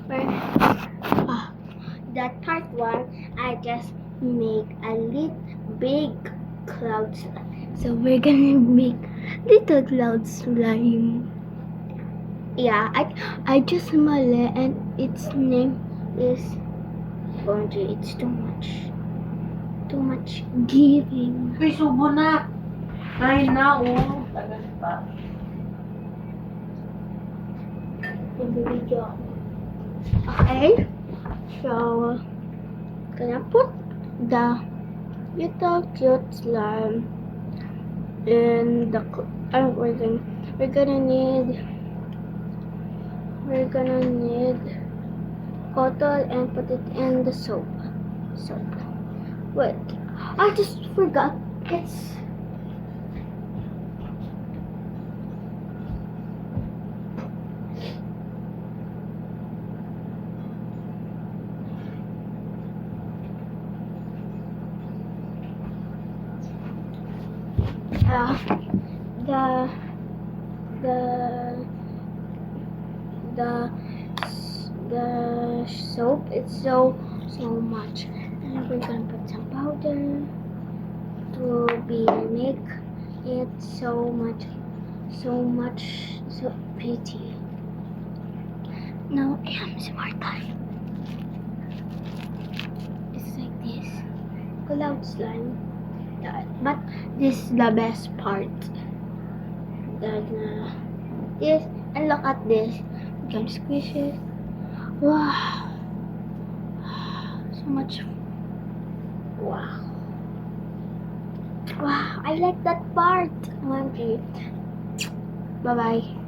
Where, that part one, I just make a little big clouds. So we're gonna make little cloud slime. Yeah, I just mali and its name is Bonji. It's too much. Too much giving. Uy, subo na. 9 na, oh. Tagal pa. Nag-video ako. Okay. So, gonna put the little cute slime in the we're gonna need cotton and put it in the soap. Wait, I just forgot. It's the soap. It's so much, and we're gonna put some powder to make it so pretty. Now I am smarter. It's like this cloud slime. But this is the best part. This, and look at this. You can squish it. Wow. So much. Wow. Wow. I like that part. Bye bye.